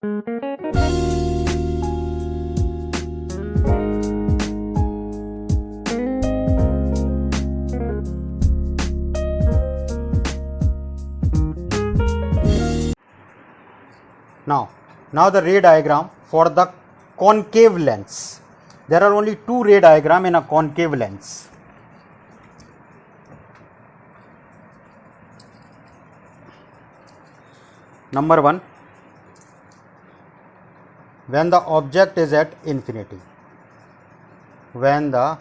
Now the ray diagram for the concave lens. There are only two ray diagram in a concave lens. Number 1, when the object is at infinity. When the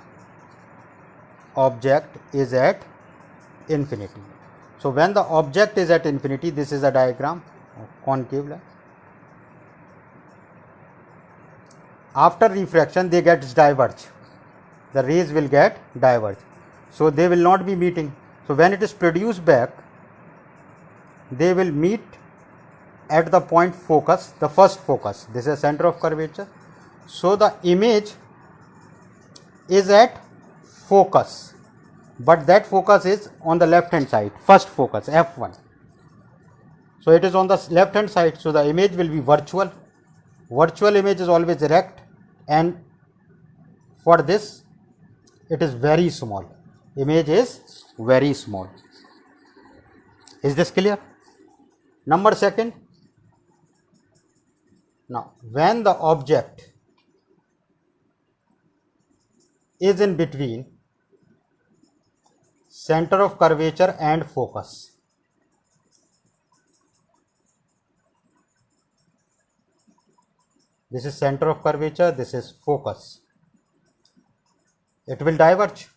object is at infinity. So when the object is at infinity, this is a diagram of concave lens. After refraction, they get diverged. The rays will get diverged. So they will not be meeting. So when it is produced back, they will meet at the point focus, the first focus. This is center of curvature. So the image is at focus, but that focus is on the left hand side, first focus F1. So it is on the left hand side. So the image will be virtual. Virtual image is always erect, and for this it is very small. Image is very small. Is this clear? Number 2. Now when the object is in between center of curvature and focus, this is center of curvature, this is focus, it will diverge.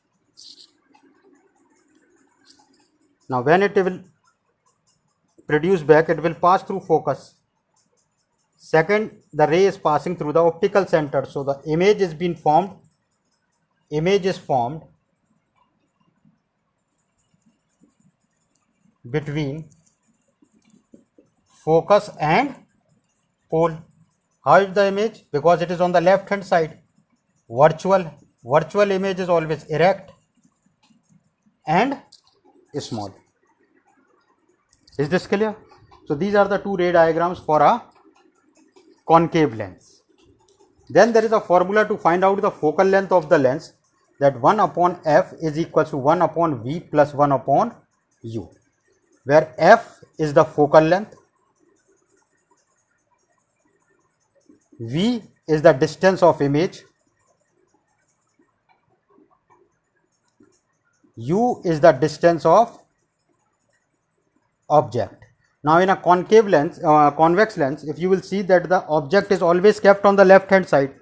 Now when it will produce back, it will pass through focus. Second, the ray is passing through the optical center. So the image is being formed. Image is formed between focus and pole. How is the image? Because it is on the left hand side. Virtual image is always erect and small. Is this clear? So these are the two ray diagrams for a concave lens. Then there is a formula to find out the focal length of the lens, that 1 upon f is equal to 1 upon v plus 1 upon u, where f is the focal length, v is the distance of image, u is the distance of object. Now in a concave lens, convex lens, if you will see that the object is always kept on the left hand side.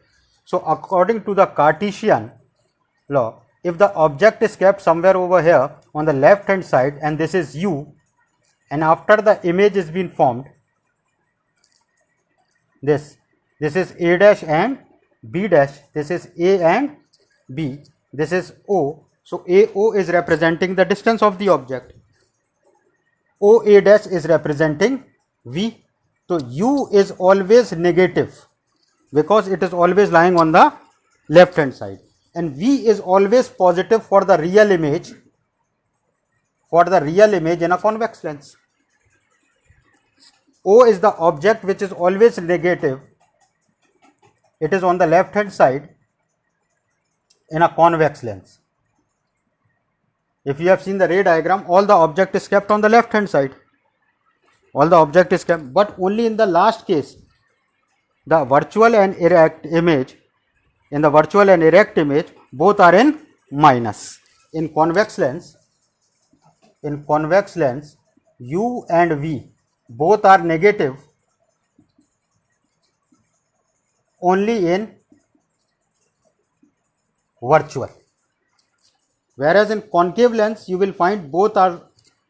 So according to the Cartesian law, if the object is kept somewhere over here on the left hand side, and this is u, and after the image is been formed, this is a dash and b dash, this is a and b, this is o. So AO is representing the distance of the object, OA dash is representing V. So U is always negative because it is always lying on the left hand side, and V is always positive for the real image, in a convex lens. O is the object which is always negative, it is on the left hand side in a convex lens. If you have seen the ray diagram, all the object is kept on the left hand side. All the object is kept, but only in the last case, the virtual and erect image, in the virtual and erect image, both are in minus. In convex lens, U and V both are negative only in virtual. Whereas in concave lens, you will find both are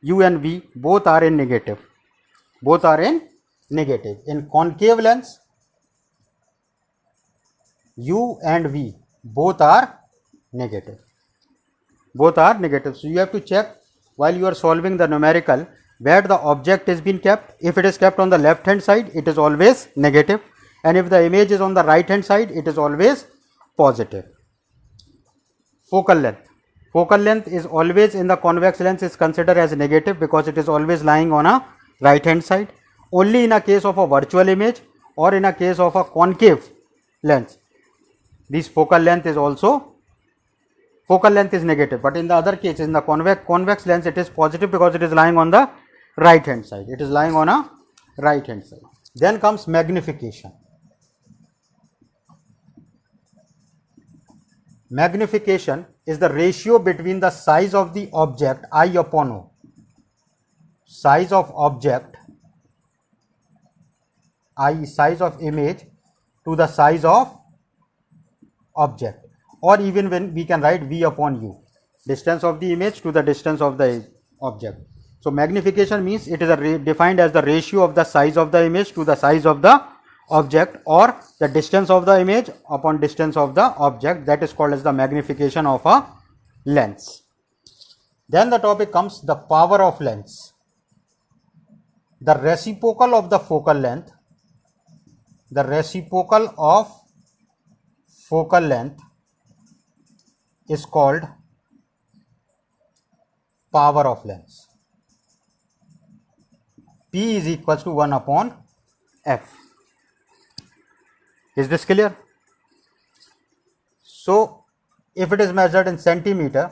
U and V, both are in negative. In concave lens, U and V both are negative. So you have to check while you are solving the numerical where the object is being kept. If it is kept on the left hand side, it is always negative, and if the image is on the right hand side, it is always positive. Focal length is always in the convex lens is considered as negative because it is always lying on a right hand side. Only in a case of a virtual image or in a case of a concave lens, this focal length is also, focal length is negative, but in the other case, in the convex lens, it is positive because it is lying on the right hand side. It is lying on a right hand side. Then comes magnification. Magnification is the ratio between the size of the object I upon O, size of object I, size of image, to the size of object, or even when we can write V upon U, distance of the image to the distance of the object. So magnification means it is defined as the ratio of the size of the image to the size of the object, or the distance of the image upon distance of the object. That is called as the magnification of a lens. Then the topic comes the power of lens. The reciprocal of the focal length, the reciprocal of focal length is called power of lens. P is equals to 1 upon F. Is this clear? So if it is measured in centimeter,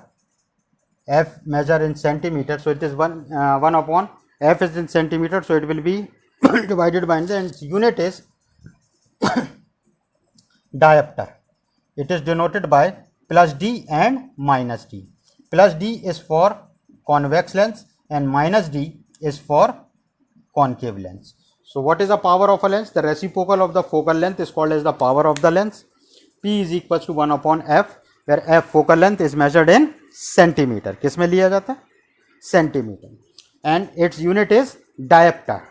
F measured in centimeter, so it is 1 upon F is in centimeter, so it will be divided by, and its unit is diopter. It is denoted by plus D and minus D. Plus D is for convex lens and minus D is for concave lens. So what is the power of a lens? The reciprocal of the focal length is called as the power of the lens. P is equals to 1 upon F, where F focal length is measured in centimeter. किस में लिया जाता है? Centimeter. And its unit is diopter.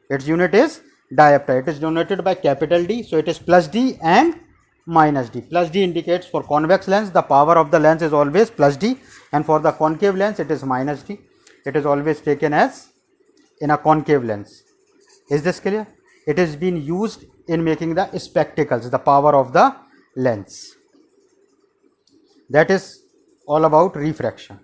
Its unit is diopter. It is denoted by capital D. So it is plus D and minus D. Plus D indicates for convex lens, the power of the lens is always plus D, and for the concave lens it is minus D. It is always taken as in a concave lens. Is this clear? It is being used in making the spectacles, the power of the lens. That is all about refraction.